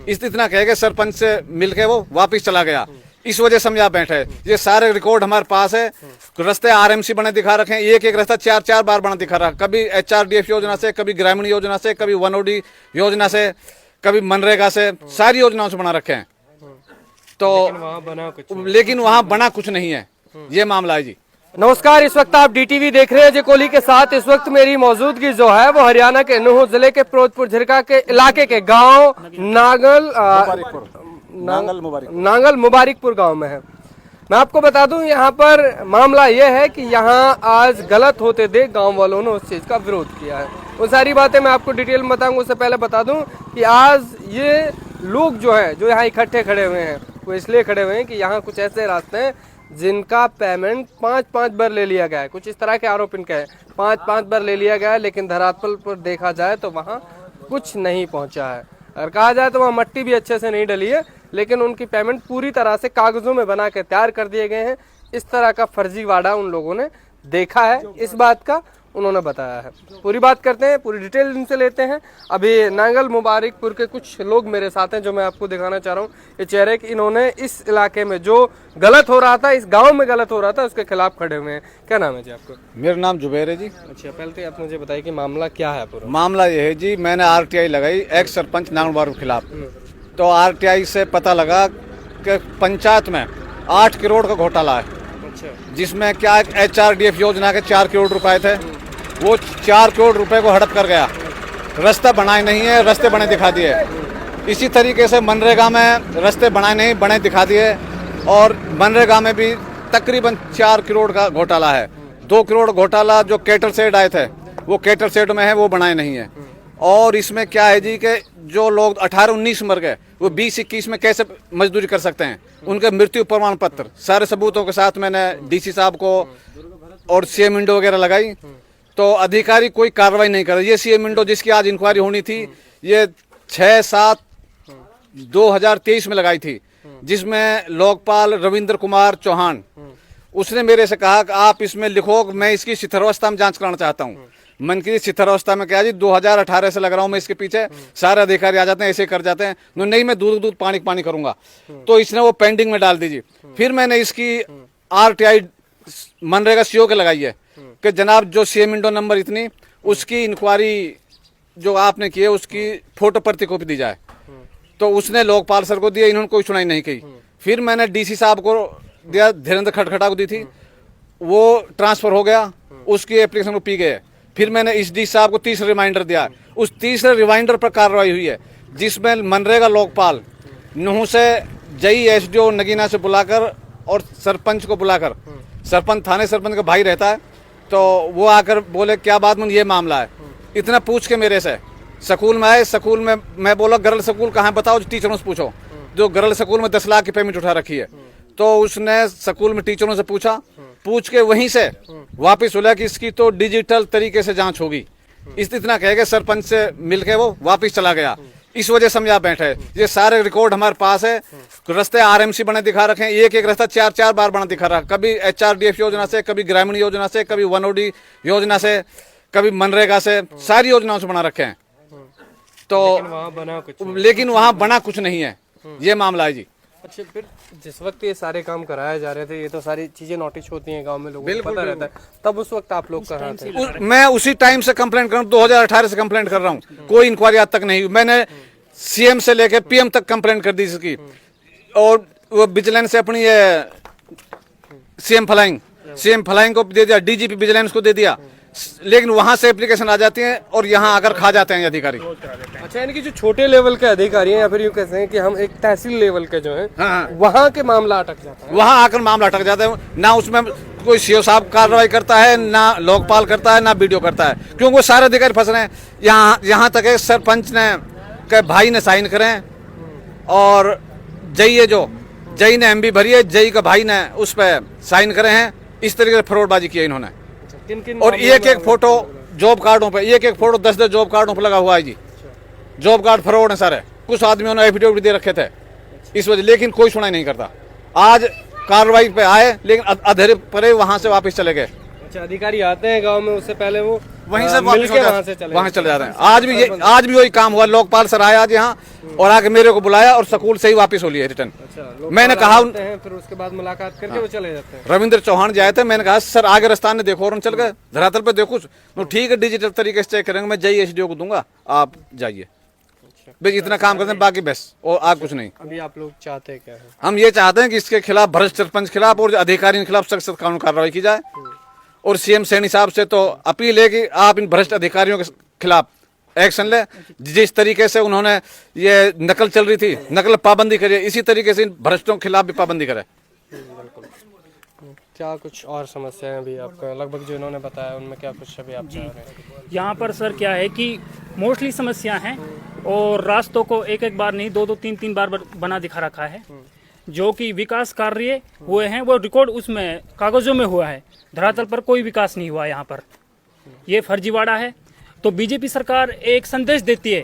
इतना कह के सरपंच से मिलके वो वापस चला गया। इस वजह से हम यहाँ बैठे हैं। ये सारे रिकॉर्ड हमारे पास है। रास्ते आरएमसी बने दिखा रखे हैं, एक रास्ता 4-4 बार बना दिखा रहा है, कभी एचआरडीएफ योजना से, कभी ग्रामीण योजना से, कभी वनोडी योजना से, कभी मनरेगा से, सारी योजनाओं से बना रखे हैं। तो लेकिन वहाँ बना कुछ नहीं है, ये मामला है जी। नमस्कार, इस वक्त आप डीटीवी देख रहे हैं जय कोहली के साथ। इस वक्त मेरी मौजूदगी जो है वो हरियाणा के नूह जिले के फिरोजपुर झिरका के इलाके के गांव नांगल मुबारिकपुर गांव में है। मैं आपको बता दूं, यहाँ पर मामला यह है कि यहाँ आज गलत होते देख गांव वालों ने उस चीज का विरोध किया है। वो सारी बातें मैं आपको डिटेल में बताऊंगा। उससे पहले बता दूं कि आज ये लोग जो है जो यहाँ इकट्ठे खड़े हुए हैं वो इसलिए खड़े हुए हैं कि यहाँ कुछ ऐसे रास्ते हैं जिनका पेमेंट 5-5 बार ले लिया गया है। कुछ इस तरह के आरोप इनके हैं, 5-5 बार ले लिया गया है, लेकिन धरातल पर देखा जाए तो वहाँ कुछ नहीं पहुँचा है। अगर कहा जाए तो वहाँ मट्टी भी अच्छे से नहीं डली है, लेकिन उनकी पेमेंट पूरी तरह से कागजों में बना के तैयार कर दिए गए हैं। इस तरह का फर्जीवाड़ा उन लोगों ने देखा है, इस बात का उन्होंने बताया है। पूरी बात करते हैं, पूरी डिटेल इनसे लेते हैं। अभी नांगल मुबारिकपुर के कुछ लोग मेरे साथ हैं जो मैं आपको दिखाना चाह रहा हूँ। ये चेहरे कि इन्होंने इस इलाके में जो गलत हो रहा था, इस गांव में गलत हो रहा था, उसके खिलाफ खड़े हुए हैं। क्या नाम है जी आपको? मेरा नाम जुबैर है जी। अच्छा, पहले तो आप मुझे बताइए कि मामला क्या है पूरा? मामला ये है जी, मैंने आरटीआई लगाई एक्स सरपंच नांगल मुबारिक के खिलाफ। तो आरटीआई से पता लगा कि पंचायत में 8 करोड़ का घोटाला है। जिसमें क्या एचआरडीएफ योजना के 4 करोड़ रुपए थे, वो 4 करोड़ रुपए को हड़प कर गया। रास्ता बनाए नहीं है, रास्ते बने दिखा दिए। इसी तरीके से मनरेगा में रास्ते बनाए नहीं, बने दिखा दिए। और मनरेगा में भी तकरीबन 4 करोड़ का घोटाला है। 2 करोड़ घोटाला जो कैटल शेड आए थे वो कैटल शेड में है, वो बनाए नहीं है। और इसमें क्या है जी कि जो लोग 18-19 मर गए वो 20-21 में कैसे मजदूरी कर सकते हैं? उनके मृत्यु प्रमाण पत्र सारे सबूतों के साथ मैंने डीसी साहब को और सीएम विंडो वगैरह लगाई, तो अधिकारी कोई कार्रवाई नहीं कर रहे। ये सीएम विंडो जिसकी आज इंक्वायरी होनी थी, ये 6/7/2023 में लगाई थी, जिसमें लोकपाल रविंद्र कुमार चौहान, उसने मेरे से कहा कि आप इसमें लिखो कि मैं इसकी शिथिलावस्था में जांच कराना चाहता हूँ। मन की शिथिलावस्था में क्या जी, 2018 से लग रहा हूँ मैं इसके पीछे। सारे अधिकारी आ जाते हैं, ऐसे कर जाते हैं, नहीं मैं दूध पानी करूंगा। तो इसने वो पेंडिंग में डाल दीजिए। फिर मैंने इसकी आरटीआई मनरेगा सीओ के लगाई है कि जनाब जो सीएम विंडो नंबर इतनी, उसकी इंक्वायरी जो आपने की है उसकी फोटो प्रति कॉपी दी जाए। तो उसने लोकपाल सर को दिया, इन्होंने कोई सुनाई नहीं की। फिर मैंने डीसी साहब को दिया, धीरेन्द्र खटखटा को दी थी, वो ट्रांसफर हो गया, उसकी एप्लीकेशन को पी गए। फिर मैंने इस डी साहब को 30 रिमाइंडर दिया, उस 30 रिमाइंडर पर कार्रवाई हुई है, जिसमें मनरेगा लोकपाल नूह से जई एसडीओ नगीना से बुलाकर और सरपंच को बुलाकर, सरपंच थाने सरपंच का भाई रहता है, तो वो आकर बोले क्या बात में ये मामला है। इतना पूछ के मेरे से स्कूल में आए। स्कूल में मैं बोला गरल स्कूल कहाँ बताओ, टीचरों से पूछो। जो गरल स्कूल में 10 लाख की पेमेंट उठा रखी है, तो उसने स्कूल में टीचरों से पूछ के वहीं से वापस बोला कि इसकी तो डिजिटल तरीके से जांच होगी। इतना कह के सरपंच से मिलके वो वापस चला गया। इस वजह से हम यहाँ बैठे हैं। ये सारे रिकॉर्ड हमारे पास है। रास्ते आरएमसी बने दिखा रखे हैं, एक रास्ता 4-4 बार बना दिखा रहा है, कभी एचआरडीएफ योजना से, कभी ग्रामीण योजना से, कभी वनोडी योजना से, कभी मनरेगा से, सारी योजनाओं से बना रखे हैं। तो लेकिन वहाँ बना कुछ नहीं है, ये मामला है जी। अच्छा, फिर जिस वक्त ये सारे काम कराए जा रहे थे, ये तो सारी चीजें नोटिस होती हैं गांव में, लोगों को पता रहता है, तब उस वक्त आप लोग कर रहे थे? मैं उसी टाइम से कंप्लेंट कर रहा हूँ, 2018 से कंप्लेंट कर रहा हूँ, कोई इंक्वायरी आज तक नहीं हुई। मैंने सीएम से लेकर पीएम तक कंप्लेंट कर दी इसकी, और वो विजिलेंस से अपनी ये सीएम फ्लाइंग को दे दिया, डीजीपी विजिलेंस को दे दिया, लेकिन वहां से एप्लीकेशन आ जाती है और यहाँ आकर खा जाते हैं अधिकारी। अच्छा, यानी कि जो छोटे लेवल के अधिकारी हैं, या फिर यूँ कहते हैं कि हम एक तहसील लेवल के जो हैं, वहाँ के मामला अटक जाता है, वहाँ आकर मामला अटक जाता है। ना उसमें कोई सीओ साहब कार्रवाई करता है, ना लोकपाल करता है, ना बीडीओ करता है, क्योंकि वो सारे अधिकारी फंस रहे हैं। यहाँ तक है सरपंच ने के भाई ने साइन करें, और जई ने एमबी भरी है, जई का भाई ने उस पर साइन करे हैं। इस तरीके से फ्रॉडबाजी की है इन्होंने। और एक फोटो जॉब कार्डों पे, एक फोटो 10 जॉब कार्डों पे लगा हुआ है जी। जॉब कार्ड फ्रॉड है सारे। कुछ आदमियों ने एफिडेविट दे रखे थे इस वजह, लेकिन कोई सुनाई नहीं करता। आज कार्रवाई पे आए, लेकिन अधेरे परे वहां से वापस चले गए। अच्छा, अधिकारी आते हैं गांव में, उससे पहले वो वहीं से वापस मिलके वहाँ से चले वहाँ चले जाते हैं। आज भी वही काम हुआ। लोकपाल सर आए आज यहाँ और आके मेरे को बुलाया और स्कूल से ही वापस हो लिए रिटर्न। अच्छा, मैंने कहा फिर उसके बाद मुलाकात करके वो चले जाते हैं। रविंद्र चौहान जी आए थे, मैंने कहा सर आगे रास्ता ने देखो, और हम चल गए धरातल पे देखो। तो ठीक है, डिजिटल तरीके से चेक करेंगे, मैं जाइए एसडीओ को दूंगा, आप जाइए बस इतना काम करते हैं, बाकी बस और आग कुछ नहीं। अभी आप लोग चाहते क्या है? हम ये चाहते हैं कि इसके खिलाफ, भ्रष्ट सरपंच खिलाफ और अधिकारियों के खिलाफ सख्त कानून कार्रवाई की जाए। और सीएम सैनी साहब से तो अपील है कि आप इन भ्रष्ट अधिकारियों के खिलाफ एक्शन ले। जिस तरीके से उन्होंने ये नकल चल रही थी, नकल पाबंदी करिए, इसी तरीके से इन भ्रष्टों के खिलाफ भी पाबंदी करे। क्या कुछ और समस्याएं भी आपका, लगभग जो इन्होंने बताया उनमें क्या कुछ अभी आप चाह रहे हैं? यहाँ पर सर क्या है कि मोस्टली समस्या हैं और रास्तों को एक एक बार नहीं, 2-2 3-3 बार बना दिखा रखा है। जो कि विकास कार्य हुए हैं वो रिकॉर्ड उसमें कागजों में हुआ है, धरातल पर कोई विकास नहीं हुआ यहाँ पर। ये फर्जीवाड़ा है। तो बीजेपी सरकार एक संदेश देती है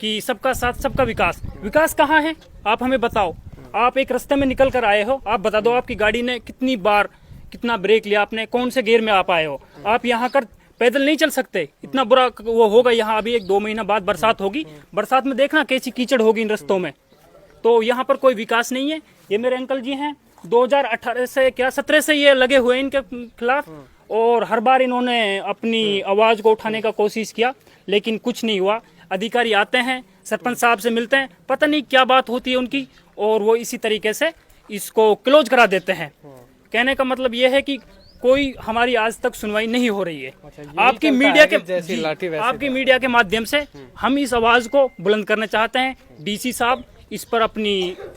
कि सबका साथ सबका विकास। विकास कहाँ है आप हमें बताओ। आप एक रास्ते में निकल कर आए हो, आप बता दो आपकी गाड़ी ने कितनी बार कितना ब्रेक लिया, आपने कौन से गियर में आप आए हो। आप यहाँ कर पैदल नहीं चल सकते, इतना बुरा वो होगा यहाँ। अभी 1-2 महीना बाद बरसात होगी, बरसात में देखना कैसी कीचड़ होगी इन रास्तों में। तो यहाँ पर कोई विकास नहीं है। ये मेरे अंकल जी हैं, 2018 से क्या 17 से ये लगे हुए हैं इनके खिलाफ, और हर बार इन्होंने अपनी आवाज को उठाने का कोशिश किया लेकिन कुछ नहीं हुआ। अधिकारी आते हैं, सरपंच साहब से मिलते हैं, पता नहीं क्या बात होती है उनकी, और वो इसी तरीके से इसको क्लोज करा देते हैं। कहने का मतलब ये है कि कोई हमारी आज तक सुनवाई नहीं हो रही है। आपकी मीडिया के माध्यम से हम इस आवाज को बुलंद करना चाहते हैं। डीसी साहब इस पर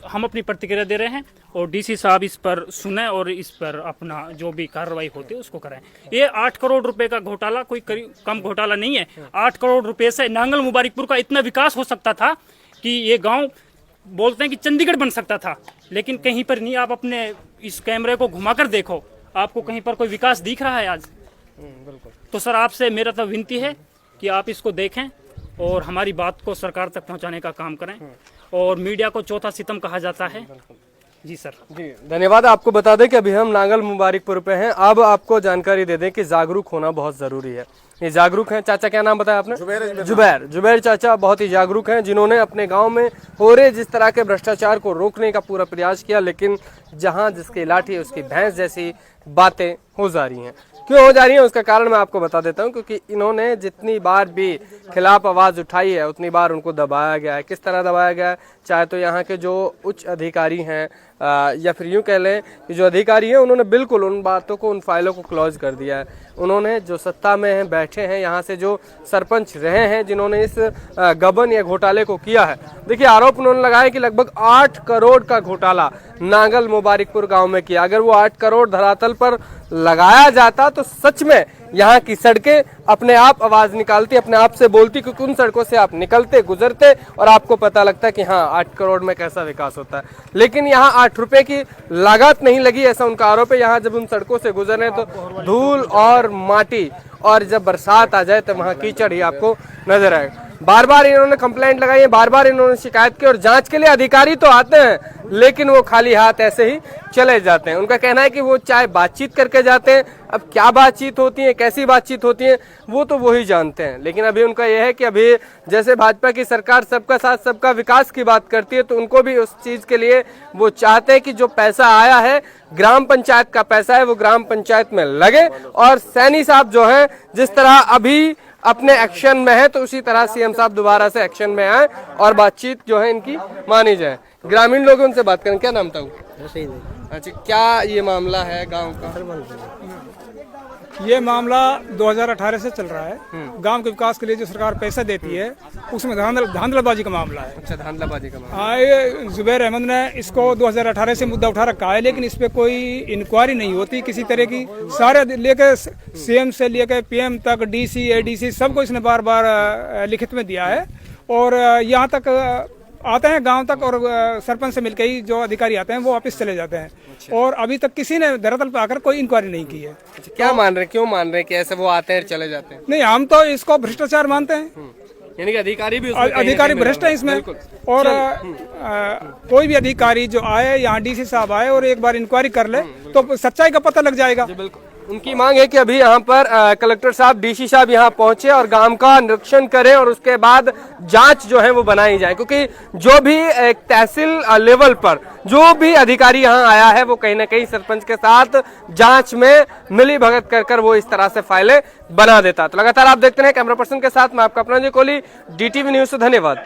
हम अपनी प्रतिक्रिया दे रहे हैं और डीसी साहब इस पर सुने और इस पर अपना जो भी कार्रवाई होती है उसको करें। ये 8 करोड़ रुपए का घोटाला कोई कम घोटाला नहीं है। 8 करोड़ रुपए से नांगल मुबारकपुर का इतना विकास हो सकता था कि ये गांव बोलते हैं कि चंडीगढ़ बन सकता था, लेकिन कहीं पर नहीं। आप अपने इस कैमरे को घुमाकर देखो, आपको कहीं पर कोई विकास दिख रहा है आज? तो सर आपसे मेरा तो विनती है कि आप इसको देखें और हमारी बात को सरकार तक पहुंचाने का काम करें। और मीडिया को चौथा सितम कहा जाता है। जी सर। जी धन्यवाद। आपको बता दें कि अभी हम नांगल मुबारकपुर पे हैं। अब आपको जानकारी दे दें कि जागरूक होना बहुत जरूरी है। ये जागरूक हैं। चाचा क्या नाम बताया आपने? जुबैर चाचा बहुत ही जागरूक हैं, जिन्होंने अपने गांव में हो रहे जिस तरह के भ्रष्टाचार को रोकने का पूरा प्रयास किया, लेकिन जहां जिसकी लाठी उसकी भैंस जैसी बातें हो जा रही हैं। क्यों हो जा रही है उसका कारण मैं आपको बता देता हूं, क्योंकि इन्होंने जितनी बार भी खिलाफ आवाज उठाई है उतनी बार उनको दबाया गया है। किस तरह दबाया गया है? चाहे तो यहाँ के जो उच्च अधिकारी हैं या फिर यूं कह लें कि जो अधिकारी हैं, उन्होंने बिल्कुल उन बातों को, उन फाइलों को क्लोज कर दिया है। उन्होंने जो सत्ता में हैं, बैठे हैं, यहाँ से जो सरपंच रहे हैं, जिन्होंने इस गबन या घोटाले को किया है, देखिए आरोप उन्होंने लगाया कि लगभग 8 करोड़ का घोटाला नांगल मुबारकपुर गांव में किया। अगर वो 8 करोड़ धरातल पर लगाया जाता तो सच में यहाँ की सड़कें अपने आप आवाज निकालती, अपने आप से बोलती, क्योंकि उन सड़कों से आप निकलते गुजरते और आपको पता लगता है कि हाँ 8 करोड़ में कैसा विकास होता है। लेकिन यहाँ 8 रुपए की लागत नहीं लगी, ऐसा उनका आरोप है। यहाँ जब उन सड़कों से गुजरने तो धूल और माटी, और जब बरसात आ जाए तो वहाँ कीचड़ ही आपको नजर आएगा। बार बार इन्होंने कंप्लेंट लगाई है, बार बार इन्होंने शिकायत की, और जांच के लिए अधिकारी तो आते हैं लेकिन वो खाली हाथ ऐसे ही चले जाते हैं। उनका कहना है कि वो चाहे बातचीत करके जाते हैं, अब क्या बातचीत होती है, कैसी बातचीत होती है, वो तो वही जानते हैं। लेकिन अभी उनका यह है कि अभी जैसे भाजपा की सरकार सबका साथ सबका विकास की बात करती है, तो उनको भी उस चीज के लिए वो चाहते हैं कि जो पैसा आया है, ग्राम पंचायत का पैसा है, वो ग्राम पंचायत में लगे। और सैनी साहब जो है जिस तरह अभी अपने एक्शन में है, तो उसी तरह सीएम साहब दोबारा से एक्शन में आए और बातचीत जो है इनकी मानी जाए। ग्रामीण लोग उनसे बात करें। क्या नाम था वो? अच्छा, क्या ये मामला है गांव का? ये मामला 2018 से चल रहा है। गांव के विकास के लिए जो सरकार पैसा देती है उसमें धांधलाबाजी का मामला है। अच्छा, धांधलाबाजी का मामला। हाँ, ये जुबैर अहमद ने इसको 2018 से मुद्दा उठा रखा है, लेकिन इस पे कोई इंक्वायरी नहीं होती किसी तरह की। सारे लेके सीएम से लेकर पीएम तक, डीसी एडीसी सबको इसने बार बार लिखित में दिया है। और यहाँ तक आते हैं गांव तक, और सरपंच से मिलकर ही जो अधिकारी आते हैं वो वापस चले जाते हैं। अच्छा। और अभी तक किसी ने धरातल पर आकर कोई इंक्वायरी नहीं की है। अच्छा, क्या मान रहे, क्यों मान रहे कि ऐसे वो आते हैं चले जाते हैं? नहीं, हम तो इसको भ्रष्टाचार मानते हैं। यानी कि अधिकारी भी भ्रष्ट है इसमें। और कोई भी अधिकारी जो आए, यहाँ डीसी साहब आए और एक बार इंक्वायरी कर ले तो सच्चाई का पता लग जाएगा। उनकी मांग है कि अभी यहाँ पर कलेक्टर साहब, डीसी साहब यहाँ पहुंचे और गांव का निरीक्षण करें और उसके बाद जांच जो है वो बनाई जाए, क्योंकि जो भी एक तहसील लेवल पर जो भी अधिकारी यहाँ आया है वो कहीं ना कहीं सरपंच के साथ जांच में मिली भगत कर वो इस तरह से फाइलें बना देता। तो लगातार आप देखते रहे, कैमरा पर्सन के साथ मैं आपका अपना कोहली, DTV न्यूज से धन्यवाद।